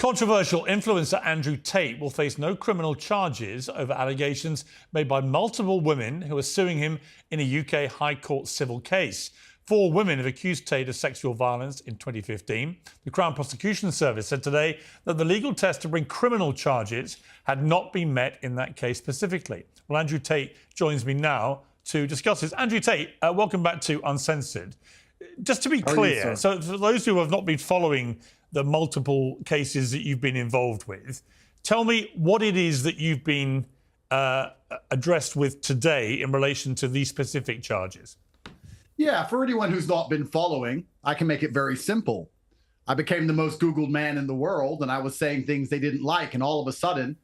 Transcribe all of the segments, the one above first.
Controversial influencer Andrew Tate will face no criminal charges over allegations made by multiple women who are suing him in a UK High Court civil case. 4 women have accused Tate of sexual violence in 2015. The Crown Prosecution Service said today that the legal test to bring criminal charges had not been met in that case specifically. Well, Andrew Tate joins me now to discuss this. Andrew Tate, welcome back to Uncensored. Just to be clear, so for those who have not been following the multiple cases that you've been involved with, tell me what it is that you've been addressed with today in relation to these specific charges. Yeah, for anyone who's not been following, I can make it very simple. I became the most Googled man in the world, and I was saying things they didn't like, and all of a sudden,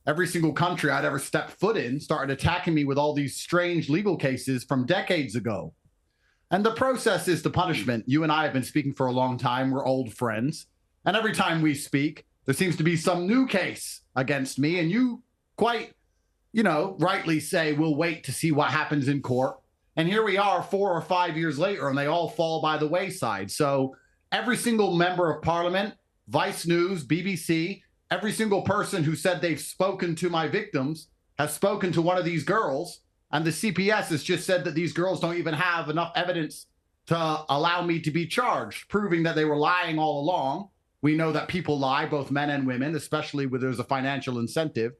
every single country I'd ever stepped foot in started attacking me with all these strange legal cases from decades ago. And the process is the punishment. You and I have been speaking for a long time. We're old friends. And every time we speak, there seems to be some new case against me. And you quite, rightly say, we'll wait to see what happens in court. And here we are 4 or 5 years later, and they all fall by the wayside. So every single member of parliament, Vice News, BBC, every single person who said they've spoken to my victims has spoken to one of these girls. And the CPS has just said that these girls don't even have enough evidence to allow me to be charged, proving that they were lying all along. We know that people lie, both men and women, especially when there's a financial incentive.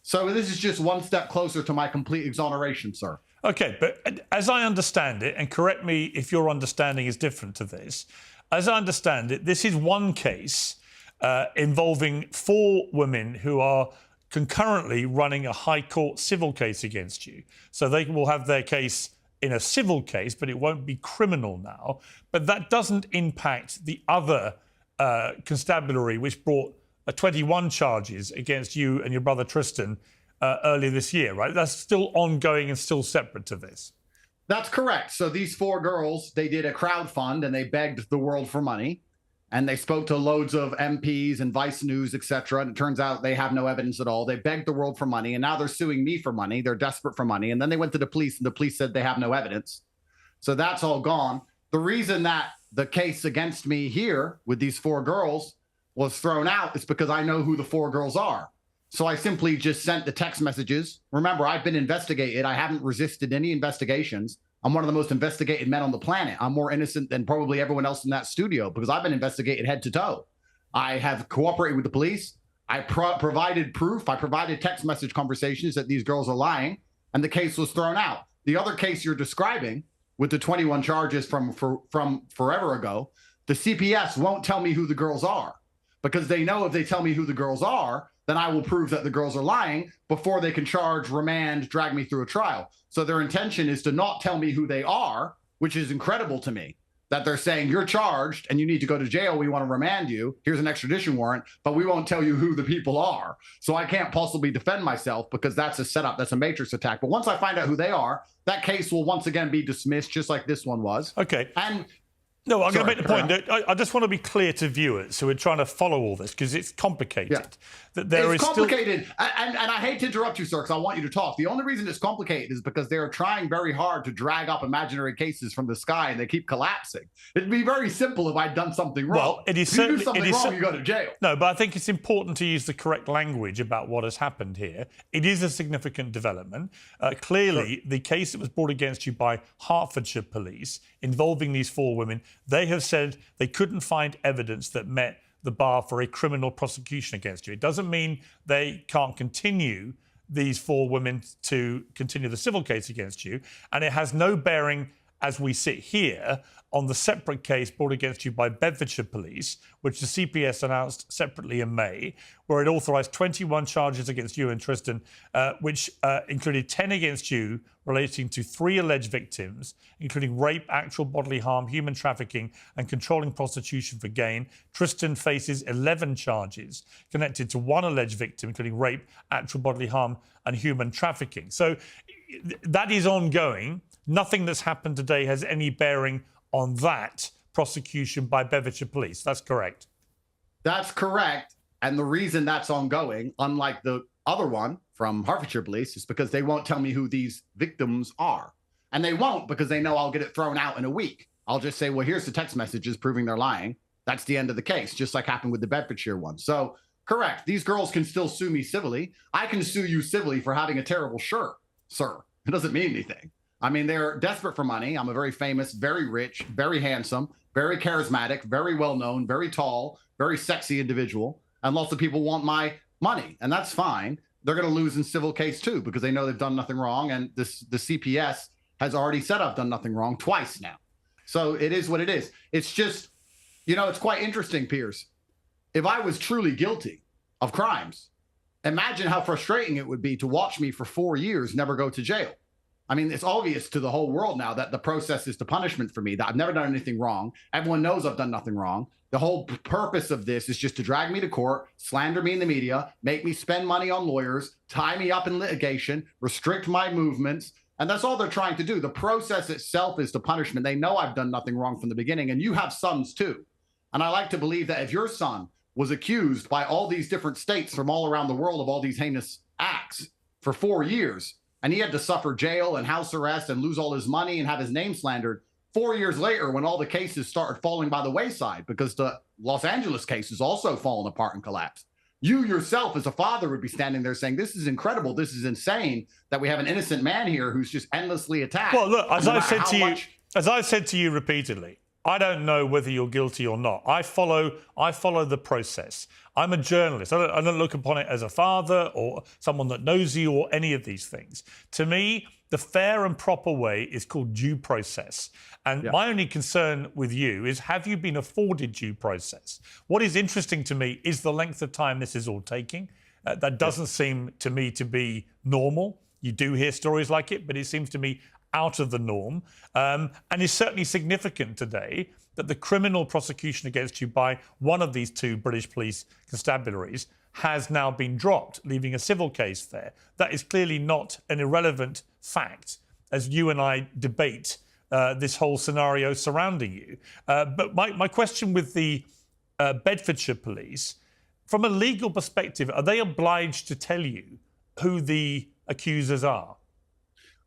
So this is just one step closer to my complete exoneration, sir. OK, but as I understand it, and correct me if your understanding is different to this, as I understand it, this is one case involving 4 women who are concurrently running a High Court civil case against you. So they will have their case in a civil case, but it won't be criminal now. But that doesn't impact the other constabulary, which brought 21 charges against you and your brother Tristan earlier this year, right? That's still ongoing and still separate to this. That's correct. So these 4 girls, they did a crowdfund and they begged the world for money. And they spoke to loads of MPs and Vice News, etc. And it turns out they have no evidence at all. They begged the world for money, and now they're suing me for money. They're desperate for money. And then they went to the police, and the police said they have no evidence. So that's all gone. The reason that the case against me here with these 4 girls was thrown out is because I know who the 4 girls are. So I simply just sent the text messages. Remember, I've been investigated. I haven't resisted any investigations. I'm one of the most investigated men on the planet. I'm more innocent than probably everyone else in that studio because I've been investigated head to toe. I have cooperated with the police. I provided proof. I provided text message conversations that these girls are lying, and the case was thrown out. The other case you're describing with the 21 charges from forever ago, the CPS won't tell me who the girls are because they know if they tell me who the girls are, then I will prove that the girls are lying before they can charge, remand, drag me through a trial. So their intention is to not tell me who they are, which is incredible to me, that they're saying you're charged and you need to go to jail. We want to remand you. Here's an extradition warrant, but we won't tell you who the people are. So I can't possibly defend myself because that's a setup. That's a matrix attack. But once I find out who they are, that case will once again be dismissed, just like this one was. OK. And no, I'm going to make the point that I just want to be clear to viewers who are trying to follow all this because it's complicated. Yeah. That there it's is complicated. And I hate to interrupt you, sir, because I want you to talk. The only reason it's complicated is because they're trying very hard to drag up imaginary cases from the sky and they keep collapsing. It'd be very simple if I'd done something wrong. Well, it is if you do something wrong, you go to jail. No, but I think it's important to use the correct language about what has happened here. It is a significant development. Clearly, the case that was brought against you by Hertfordshire police involving these 4 women, they have said they couldn't find evidence that met the bar for a criminal prosecution against you. It doesn't mean they can't continue these 4 women to continue the civil case against you. And it has no bearing, as we sit here, on the separate case brought against you by Bedfordshire Police, which the CPS announced separately in May, where it authorised 21 charges against you and Tristan, which included 10 against you relating to 3 alleged victims, including rape, actual bodily harm, human trafficking and controlling prostitution for gain. Tristan faces 11 charges connected to 1 alleged victim, including rape, actual bodily harm and human trafficking. So that is ongoing. Nothing that's happened today has any bearing on that prosecution by Bedfordshire Police. That's correct. That's correct. And the reason that's ongoing, unlike the other one from Hertfordshire Police, is because they won't tell me who these victims are. And they won't because they know I'll get it thrown out in a week. I'll just say, well, here's the text messages proving they're lying. That's the end of the case, just like happened with the Bedfordshire one. So, correct. These girls can still sue me civilly. I can sue you civilly for having a terrible shirt, sir. It doesn't mean anything. I mean, they're desperate for money. I'm a very famous, very rich, very handsome, very charismatic, very well known, very tall, very sexy individual. And lots of people want my money, and that's fine. They're going to lose in civil case too because they know they've done nothing wrong. And the CPS has already said I've done nothing wrong twice now. So it is what it is. It's just, it's quite interesting, Piers. If I was truly guilty of crimes, imagine how frustrating it would be to watch me for 4 years never go to jail. I mean, it's obvious to the whole world now that the process is the punishment for me, that I've never done anything wrong. Everyone knows I've done nothing wrong. The whole purpose of this is just to drag me to court, slander me in the media, make me spend money on lawyers, tie me up in litigation, restrict my movements. And that's all they're trying to do. The process itself is the punishment. They know I've done nothing wrong from the beginning. And you have sons too. And I like to believe that if your son was accused by all these different states from all around the world of all these heinous acts for 4 years, and he had to suffer jail and house arrest and lose all his money and have his name slandered, 4 years later, when all the cases started falling by the wayside, because the Los Angeles case has also fallen apart and collapsed, you yourself as a father would be standing there saying, this is incredible, this is insane that we have an innocent man here who's just endlessly attacked. Well, look, as I've said to you repeatedly, I don't know whether you're guilty or not. I follow the process. I'm a journalist. I don't look upon it as a father or someone that knows you or any of these things. To me, the fair and proper way is called due process. And my only concern with you is, have you been afforded due process? What is interesting to me is the length of time this is all taking. That doesn't seem to me to be normal. You do hear stories like it, but it seems to me out of the norm, and it's certainly significant today that the criminal prosecution against you by one of these two British police constabularies has now been dropped, leaving a civil case there. That is clearly not an irrelevant fact as you and I debate this whole scenario surrounding you. But my question with the Bedfordshire police, from a legal perspective, are they obliged to tell you who the accusers are?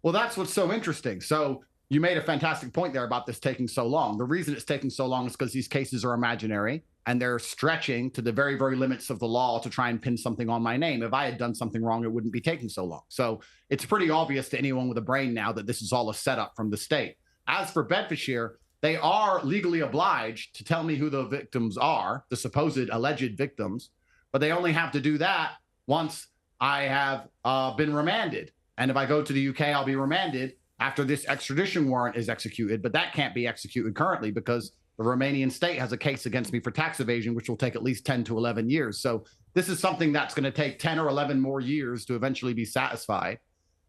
Well, that's what's so interesting. So you made a fantastic point there about this taking so long. The reason it's taking so long is because these cases are imaginary and they're stretching to the very, very limits of the law to try and pin something on my name. If I had done something wrong, it wouldn't be taking so long. So it's pretty obvious to anyone with a brain now that this is all a setup from the state. As for Bedfordshire, they are legally obliged to tell me who the victims are, the supposed alleged victims, but they only have to do that once I have been remanded. And if I go to the UK, I'll be remanded after this extradition warrant is executed. But that can't be executed currently because the Romanian state has a case against me for tax evasion, which will take at least 10 to 11 years. So this is something that's going to take 10 or 11 more years to eventually be satisfied.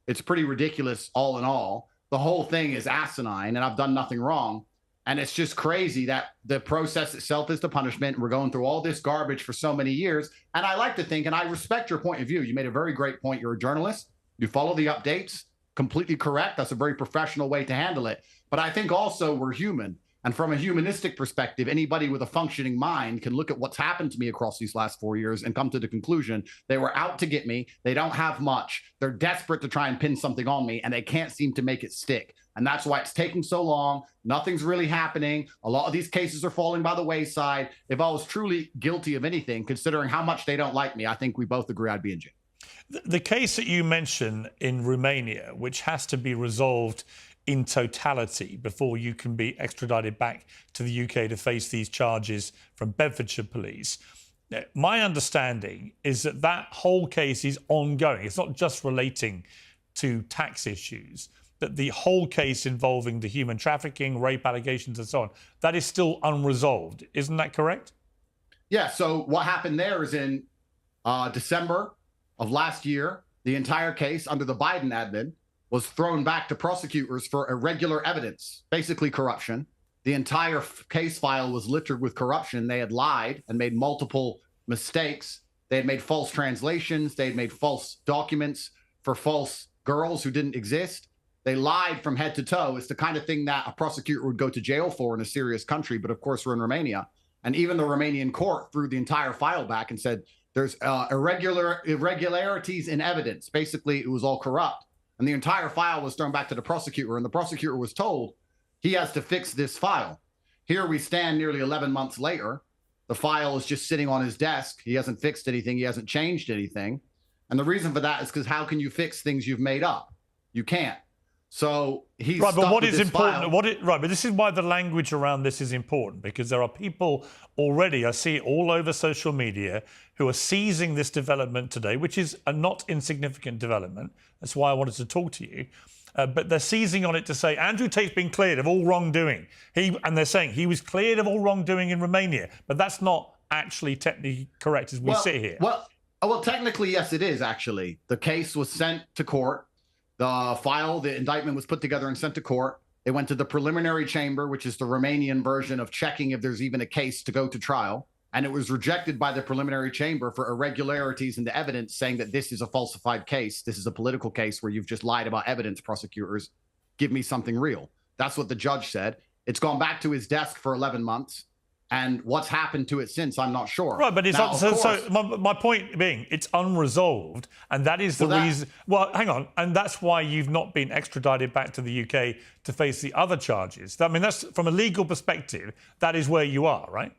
It's pretty ridiculous all in all. The whole thing is asinine, and I've done nothing wrong. And it's just crazy that the process itself is the punishment. We're going through all this garbage for so many years. And I like to think, and I respect your point of view. You made a very great point. You're a journalist. You follow the updates, completely correct. That's a very professional way to handle it. But I think also we're human. And from a humanistic perspective, anybody with a functioning mind can look at what's happened to me across these last 4 years and come to the conclusion they were out to get me. They don't have much. They're desperate to try and pin something on me, and they can't seem to make it stick. And that's why it's taking so long. Nothing's really happening. A lot of these cases are falling by the wayside. If I was truly guilty of anything, considering how much they don't like me, I think we both agree I'd be in jail. The case that you mention in Romania, which has to be resolved in totality before you can be extradited back to the UK to face these charges from Bedfordshire police, my understanding is that that whole case is ongoing. It's not just relating to tax issues, that the whole case involving the human trafficking, rape allegations and so on, that is still unresolved. Isn't that correct? Yeah, so what happened there is in December of last year, the entire case under the Biden admin was thrown back to prosecutors for irregular evidence, basically corruption. The entire case file was littered with corruption. They had lied and made multiple mistakes. They had made false translations. They had made false documents for false girls who didn't exist. They lied from head to toe. It's the kind of thing that a prosecutor would go to jail for in a serious country. But of course, we're in Romania. And even the Romanian court threw the entire file back and said, there's irregularities in evidence. Basically, it was all corrupt. And the entire file was thrown back to the prosecutor. And the prosecutor was told he has to fix this file. Here we stand nearly 11 months later. The file is just sitting on his desk. He hasn't fixed anything. He hasn't changed anything. And the reason for that is because how can you fix things you've made up? You can't. So he's right. But what is important? File. Right. But this is why the language around this is important, because there are people already, I see it all over social media, who are seizing this development today, which is a not insignificant development. That's why I wanted to talk to you. But they're seizing on it to say Andrew Tate's been cleared of all wrongdoing. And they're saying he was cleared of all wrongdoing in Romania, but that's not actually technically correct as we sit here. Well, technically, yes, it is. Actually, the case was sent to court. The indictment was put together and sent to court. It went to the preliminary chamber, which is the Romanian version of checking if there's even a case to go to trial. And it was rejected by the preliminary chamber for irregularities in the evidence, saying that this is a falsified case. This is a political case where you've just lied about evidence, prosecutors. Give me something real. That's what the judge said. It's gone back to his desk for 11 months. And what's happened to it since, I'm not sure. Right, but it's now, my point being, it's unresolved, and that is the reason. Well, hang on, and that's why you've not been extradited back to the UK to face the other charges. I mean, that's from a legal perspective, that is where you are, right?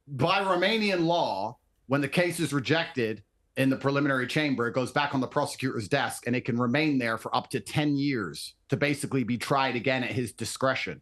By Romanian law, when the case is rejected in the preliminary chamber, it goes back on the prosecutor's desk, and it can remain there for up to 10 years to basically be tried again at his discretion.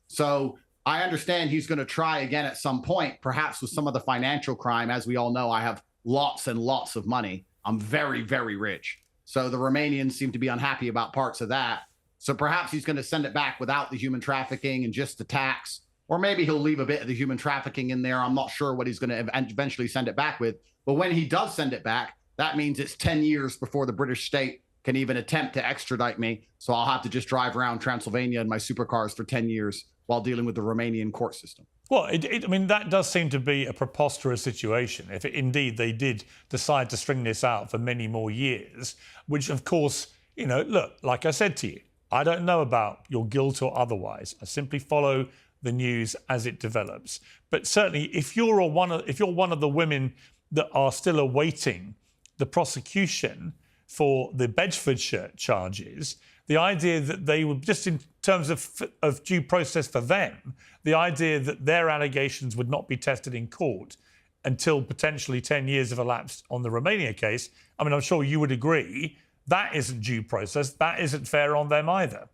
So I understand he's going to try again at some point, perhaps with some of the financial crime. As we all know, I have lots and lots of money. I'm very, very rich. So the Romanians seem to be unhappy about parts of that. So perhaps he's going to send it back without the human trafficking and just the tax. Or maybe he'll leave a bit of the human trafficking in there. I'm not sure what he's going to eventually send it back with. But when he does send it back, that means it's 10 years before the British state can even attempt to extradite me. So I'll have to just drive around Transylvania in my supercars for 10 years while dealing with the Romanian court system. Well, I mean, that does seem to be a preposterous situation, if indeed they did decide to string this out for many more years, which, of course, look, like I said to you, I don't know about your guilt or otherwise. I simply follow the news as it develops. But certainly, if you're one of the women that are still awaiting the prosecution for the Bedfordshire charges, the idea that they would, just in terms of due process for them, the idea that their allegations would not be tested in court until potentially 10 years have elapsed on the Romania case, I mean, I'm sure you would agree that isn't due process. That isn't fair on them either.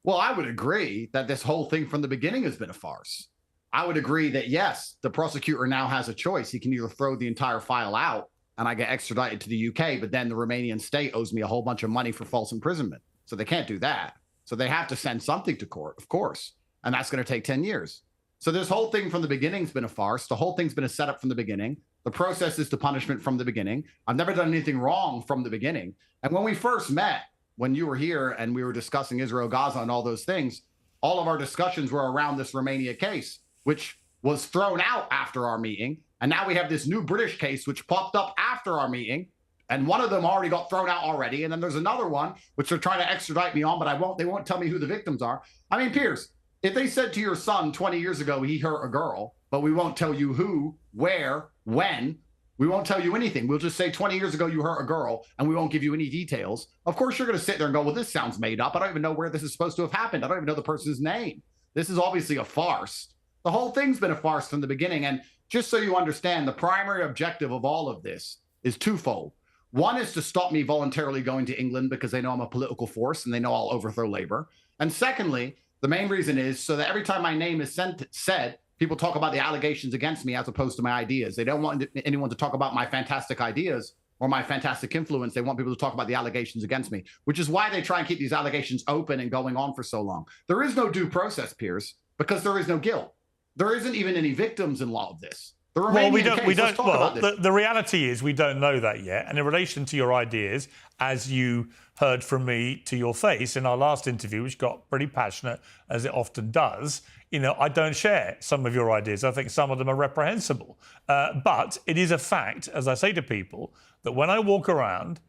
Well, I would agree that this whole thing from the beginning has been a farce. I would agree that, yes, the prosecutor now has a choice. He can either throw the entire file out and I get extradited to the UK, but then the Romanian state owes me a whole bunch of money for false imprisonment. So they can't do that. So they have to send something to court, of course. And that's going to take 10 years. So this whole thing from the beginning has been a farce. The whole thing's been a setup from the beginning. The process is the punishment from the beginning. I've never done anything wrong from the beginning. And when we first met, when you were here and we were discussing Israel, Gaza and all those things, all of our discussions were around this Romania case, which was thrown out after our meeting. And now we have this new British case, which popped up after our meeting. And one of them already got thrown out already. And then there's another one, which they're trying to extradite me on, but they won't tell me who the victims are. I mean, Piers, if they said to your son 20 years ago he hurt a girl, but we won't tell you who, where, when, we won't tell you anything. We'll just say 20 years ago you hurt a girl, and we won't give you any details. Of course, you're going to sit there and go, well, this sounds made up. I don't even know where this is supposed to have happened. I don't even know the person's name. This is obviously a farce. The whole thing's been a farce from the beginning. And just so you understand, the primary objective of all of this is twofold. One is to stop me voluntarily going to England because they know I'm a political force and they know I'll overthrow Labour. And secondly, the main reason is so that every time my name is said, people talk about the allegations against me as opposed to my ideas. They don't want anyone to talk about my fantastic ideas or my fantastic influence. They want people to talk about the allegations against me, which is why they try and keep these allegations open and going on for so long. There is no due process, Piers, because there is no guilt. There isn't even any victims in law of this. Well, the reality is we don't know that yet. And in relation to your ideas, as you heard from me to your face in our last interview, which got pretty passionate, as it often does, I don't share some of your ideas. I think some of them are reprehensible. But it is a fact, as I say to people, that when I walk around,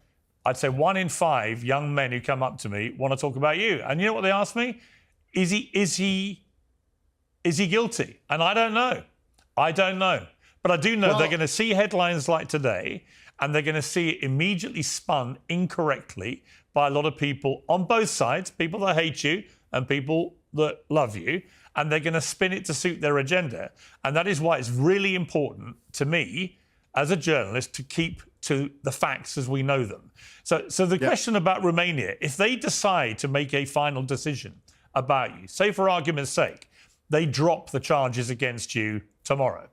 I'd say 1 in 5 young men who come up to me want to talk about you. And you know what they ask me? Is he guilty? And I don't know. I don't know. But I do know they're going to see headlines like today, and they're going to see it immediately spun incorrectly by a lot of people on both sides, people that hate you and people that love you. and they're going to spin it to suit their agenda. And that is why it's really important to me as a journalist to keep to the facts as we know them. So the question about Romania, if they decide to make a final decision about you, say for argument's sake, they drop the charges against you tomorrow,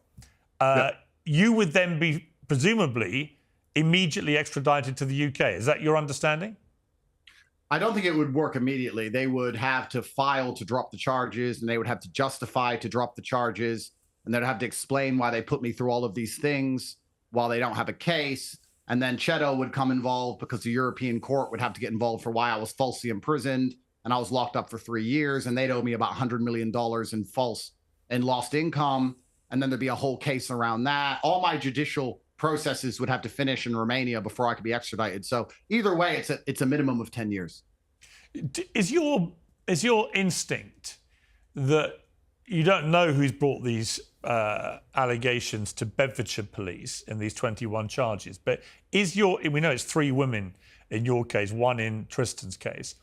you would then be presumably immediately extradited to the UK. Is that your understanding? I don't think it would work immediately. They would have to file to drop the charges, and they would have to justify to drop the charges, and they'd have to explain why they put me through all of these things while they don't have a case. And then Cheto would come involved because the European court would have to get involved for why I was falsely imprisoned and I was locked up for 3 years, and they'd owe me about $100 million in false and lost income. And then there'd be a whole case around that. All my judicial processes would have to finish in Romania before I could be extradited. So either way, it's a minimum of 10 years. Is your instinct that you don't know who's brought these allegations to Bedfordshire police in these 21 charges, but we know it's 3 women in your case, 1 in Tristan's case.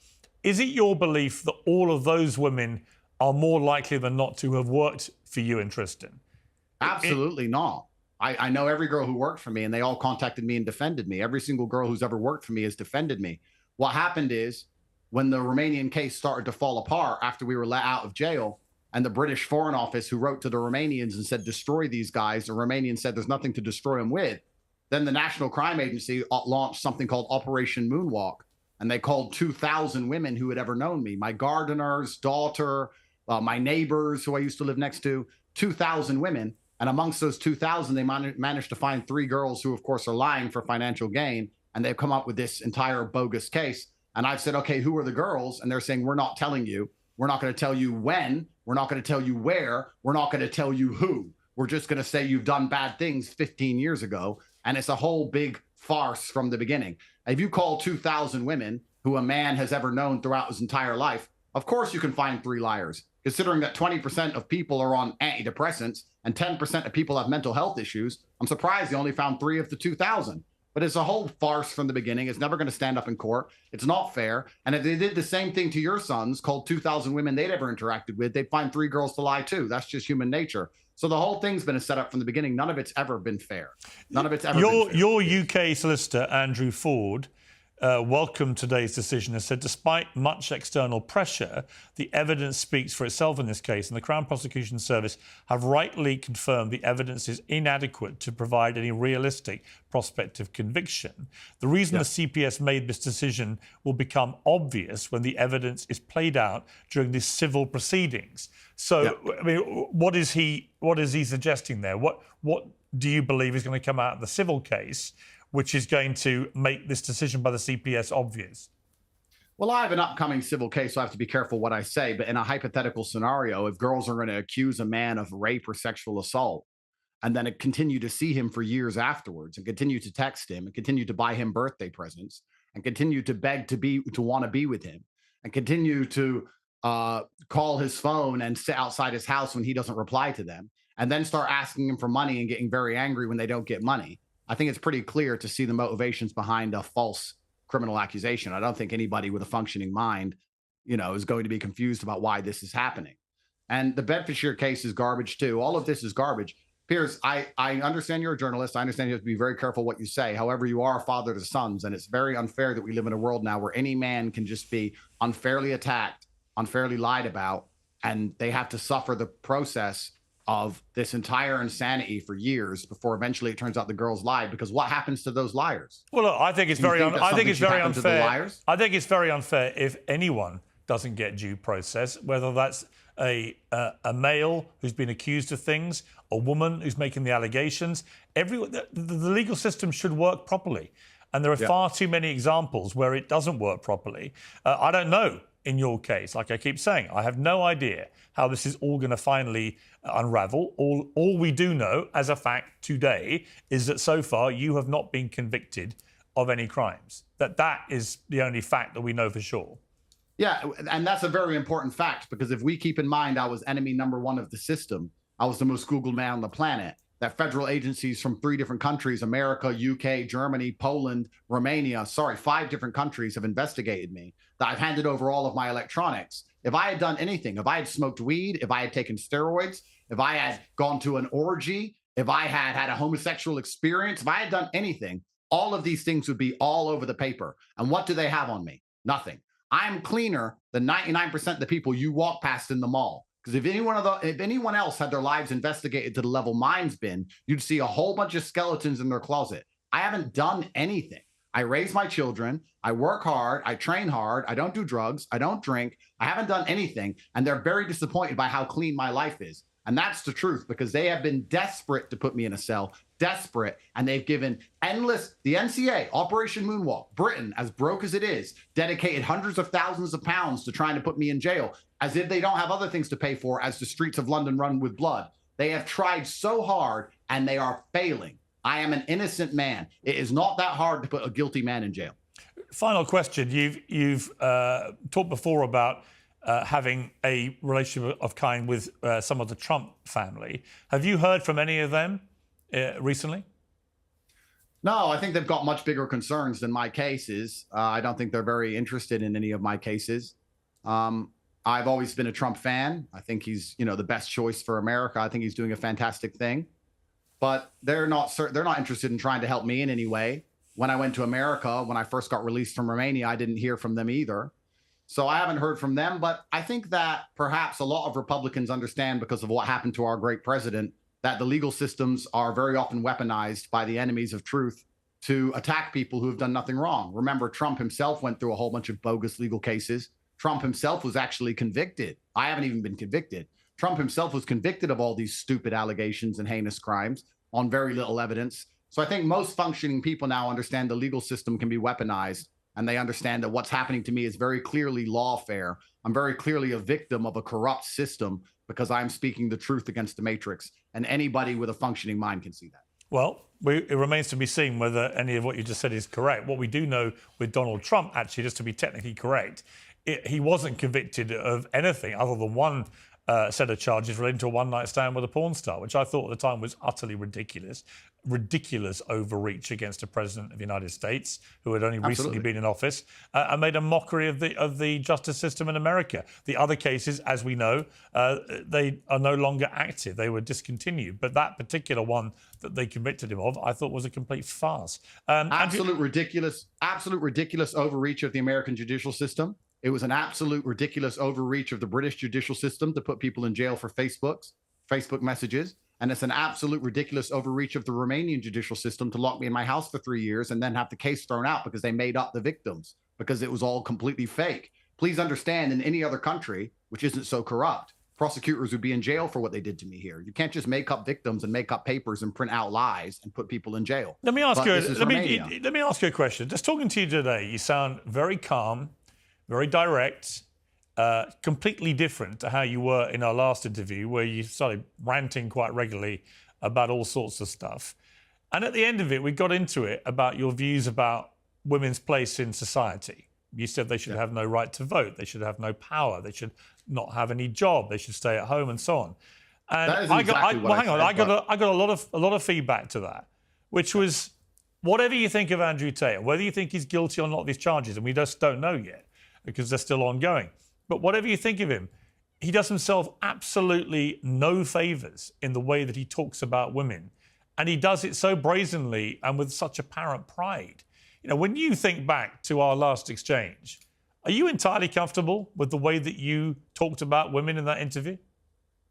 Is it your belief that all of those women are more likely than not to have worked for you and Tristan? Absolutely not. I know every girl who worked for me, and they all contacted me and defended me. Every single girl who's ever worked for me has defended me. What happened is, when the Romanian case started to fall apart after we were let out of jail, and the British Foreign Office, who wrote to the Romanians and said, destroy these guys, the Romanians said there's nothing to destroy them with. Then the National Crime Agency launched something called Operation Moonwalk, and they called 2,000 women who had ever known me, my gardener's daughter, my neighbors who I used to live next to, 2,000 women. And amongst those 2,000, they managed to find 3 girls who, of course, are lying for financial gain. And they've come up with this entire bogus case. And I've said, okay, who are the girls? And they're saying, we're not telling you. We're not going to tell you when. We're not going to tell you where. We're not going to tell you who. We're just going to say you've done bad things 15 years ago. And it's a whole big farce from the beginning. If you call 2,000 women who a man has ever known throughout his entire life, of course you can find 3 liars, considering that 20% of people are on antidepressants and 10% of people have mental health issues. I'm surprised they only found 3 of the 2,000. But it's a whole farce from the beginning. It's never going to stand up in court. It's not fair. And if they did the same thing to your sons, called 2,000 women they'd ever interacted with, they'd find 3 girls to lie too. That's just human nature. So the whole thing's been a setup from the beginning. None of it's ever been fair. None of it's ever been fair. Your UK solicitor, Andrew Ford, welcomed today's decision and said, despite much external pressure, the evidence speaks for itself in this case, and the Crown Prosecution Service have rightly confirmed the evidence is inadequate to provide any realistic prospect of conviction. The reason the CPS made this decision will become obvious when the evidence is played out during the civil proceedings. So, I mean, what is he suggesting there? What do you believe is going to come out of the civil case, which is going to make this decision by the CPS obvious? Well, I have an upcoming civil case, so I have to be careful what I say. But in a hypothetical scenario, if girls are going to accuse a man of rape or sexual assault, and then continue to see him for years afterwards, and continue to text him, and continue to buy him birthday presents, and continue to beg to want to be with him, and continue to call his phone and sit outside his house when he doesn't reply to them, and then start asking him for money and getting very angry when they don't get money, I think it's pretty clear to see the motivations behind a false criminal accusation. I don't think anybody with a functioning mind, is going to be confused about why this is happening. And the Bedfordshire case is garbage too. All of this is garbage. Piers, I understand you're a journalist. I understand you have to be very careful what you say. However, you are a father to sons, and it's very unfair that we live in a world now where any man can just be unfairly attacked, unfairly lied about, and they have to suffer the process of this entire insanity for years before eventually it turns out the girls lied. Because what happens to those liars? Well, look, I think it's very unfair. I think it's very unfair if anyone doesn't get due process, whether that's a male who's been accused of things, a woman who's making the allegations. The legal system should work properly, and there are far too many examples where it doesn't work properly. I don't know. In your case, like I keep saying, I have no idea how this is all going to finally unravel. All we do know as a fact today is that so far you have not been convicted of any crimes. That is the only fact that we know for sure. Yeah, and that's a very important fact, because if we keep in mind I was enemy number 1 of the system, I was the most Googled man on the planet, that federal agencies from 3 different countries, America, UK, Germany, Poland, Romania, 5 different countries have investigated me, that I've handed over all of my electronics, If I had done anything, if I had smoked weed, if I had taken steroids, if I had gone to an orgy, if I had had a homosexual experience, if I had done anything, all of these things would be all over the paper. And what do they have on me? Nothing. I'm cleaner than 99% of the people you walk past in the mall. Because if anyone else had their lives investigated to the level mine's been, you'd see a whole bunch of skeletons in their closet. I haven't done anything. I raise my children. I work hard. I train hard. I don't do drugs. I don't drink. I haven't done anything. And they're very disappointed by how clean my life is. And that's the truth, because they have been desperate to put me in a cell, desperate. And they've given the NCA, Operation Moonwalk, Britain, as broke as it is, dedicated hundreds of thousands of pounds to trying to put me in jail, as if they don't have other things to pay for, as the streets of London run with blood. They have tried so hard and they are failing. I am an innocent man. It is not that hard to put a guilty man in jail. Final question. You've talked before about having a relationship of kind with some of the Trump family. Have you heard from any of them recently? No, I think they've got much bigger concerns than my cases. I don't think they're very interested in any of my cases. I've always been a Trump fan. I think he's, the best choice for America. I think he's doing a fantastic thing. But they're not interested in trying to help me in any way. When I went to America, when I first got released from Romania, I didn't hear from them either. So I haven't heard from them. But I think that perhaps a lot of Republicans understand, because of what happened to our great president, that the legal systems are very often weaponized by the enemies of truth to attack people who have done nothing wrong. Remember, Trump himself went through a whole bunch of bogus legal cases. Trump himself was actually convicted. I haven't even been convicted. Trump himself was convicted of all these stupid allegations and heinous crimes on very little evidence. So I think most functioning people now understand the legal system can be weaponized, and they understand that what's happening to me is very clearly lawfare. I'm very clearly a victim of a corrupt system because I'm speaking the truth against the matrix, and anybody with a functioning mind can see that. Well, it remains to be seen whether any of what you just said is correct. What we do know with Donald Trump, actually, just to be technically correct, he wasn't convicted of anything other than one set of charges relating to a one-night stand with a porn star, which I thought at the time was utterly ridiculous overreach against a president of the United States who had only recently been in office, and made a mockery of the justice system in America. The other cases, as we know, they are no longer active. They were discontinued. But that particular one that they convicted him of, I thought was a complete farce. Absolute ridiculous overreach of the American judicial system. It was an absolute ridiculous overreach of the British judicial system to put people in jail for Facebook messages. And it's an absolute ridiculous overreach of the Romanian judicial system to lock me in my house for 3 years and then have the case thrown out because they made up the victims, because it was all completely fake. Please understand, in any other country, which isn't so corrupt, prosecutors would be in jail for what they did to me here. You can't just make up victims and make up papers and print out lies and put people in jail. Let me ask you a question. Just talking to you today, you sound very calm, very direct, completely different to how you were in our last interview, where you started ranting quite regularly about all sorts of stuff. And at the end of it, we got into it about your views about women's place in society. You said they should have no right to vote, they should have no power, they should not have any job, they should stay at home, and so on. And I got a lot of feedback to that, which was, whatever you think of Andrew Tate, whether you think he's guilty or not of these charges, and we just don't know yet, because they're still ongoing. But whatever you think of him, he does himself absolutely no favors in the way that he talks about women. And he does it so brazenly and with such apparent pride. When you think back to our last exchange, are you entirely comfortable with the way that you talked about women in that interview?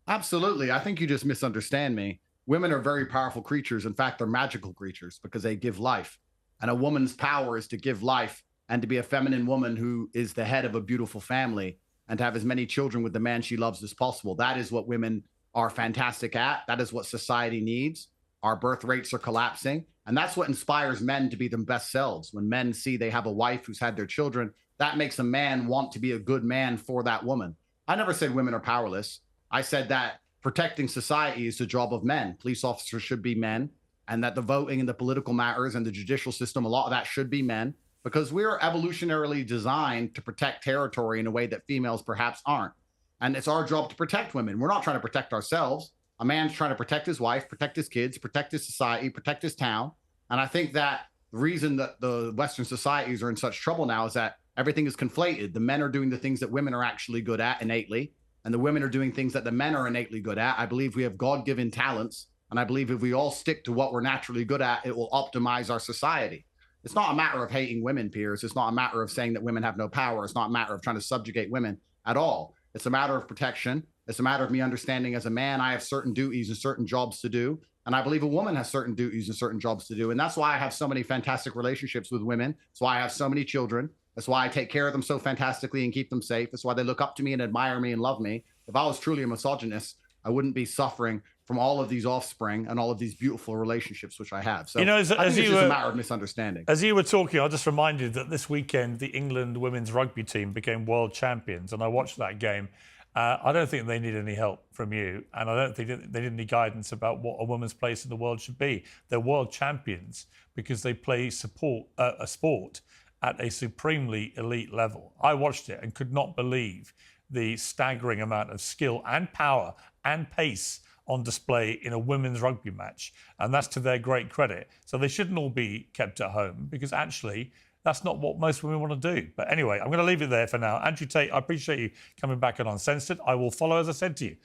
Absolutely. I think you just misunderstand me. Women are very powerful creatures. In fact, they're magical creatures because they give life. And a woman's power is to give life, and to be a feminine woman who is the head of a beautiful family and to have as many children with the man she loves as possible. That is what women are fantastic at. That is what society needs. Our birth rates are collapsing. And that's what inspires men to be their best selves. When men see they have a wife who's had their children, that makes a man want to be a good man for that woman. I never said women are powerless. I said that protecting society is the job of men. Police officers should be men, and that the voting and the political matters and the judicial system, a lot of that should be men. Because we're evolutionarily designed to protect territory in a way that females perhaps aren't. And it's our job to protect women. We're not trying to protect ourselves. A man's trying to protect his wife, protect his kids, protect his society, protect his town. And I think that the reason that the Western societies are in such trouble now is that Everything is conflated. The men are doing the things that women are actually good at innately, and the women are doing things that the men are innately good at. I believe we have God-given talents, and I believe if we all stick to what we're naturally good at, it will optimize our society. It's not a matter of hating women, Piers. It's not a matter of saying that women have no power. It's not a matter of trying to subjugate women at all. It's a matter of protection. It's a matter of me understanding as a man, I have certain duties and certain jobs to do. And I believe a woman has certain duties and certain jobs to do. And that's why I have so many fantastic relationships with women. That's why I have so many children. That's why I take care of them so fantastically and keep them safe. That's why they look up to me and admire me and love me. If I was truly a misogynist, I wouldn't be suffering from all of these offspring and all of these beautiful relationships which I have. So as I think it's you just were, a matter of misunderstanding. As you were talking, I just reminded that this weekend the England women's rugby team became world champions, and I watched that game. I don't think they need any help from you, and I don't think they need any guidance about what a woman's place in the world should be. They're world champions because they play a sport at a supremely elite level. I watched it and could not believe the staggering amount of skill and power and pace on display in a women's rugby match. And that's to their great credit. So they shouldn't all be kept at home, because actually that's not what most women want to do. But anyway, I'm going to leave it there for now. Andrew Tate, I appreciate you coming back on Uncensored. I will follow, as I said to you,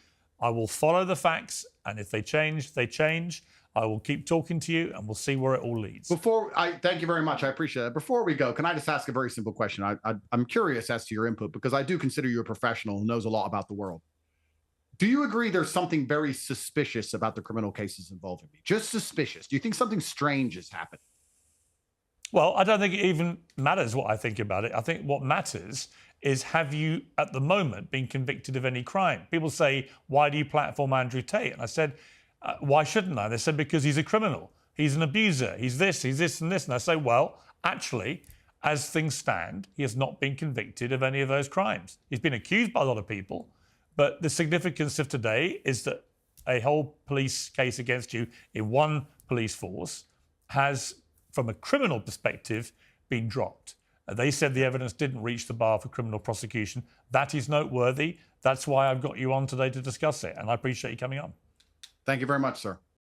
I will follow the facts. And if they change, they change. I will keep talking to you, and we'll see where it all leads. Thank you very much. I appreciate it. Before we go, can I just ask a very simple question? I'm curious as to your input, because I do consider you a professional who knows a lot about the world. Do you agree there's something very suspicious about the criminal cases involving me? Just suspicious. Do you think something strange has happened? Well, I don't think it even matters what I think about it. I think what matters is, have you, at the moment, been convicted of any crime? People say, why do you platform Andrew Tate? And I said, why shouldn't I? They said, because he's a criminal. He's an abuser. He's this, and this. And I say, well, actually, as things stand, he has not been convicted of any of those crimes. He's been accused by a lot of people. But the significance of today is that a whole police case against you in one police force has, from a criminal perspective, been dropped. They said the evidence didn't reach the bar for criminal prosecution. That is noteworthy. That's why I've got you on today to discuss it. And I appreciate you coming on. Thank you very much, sir.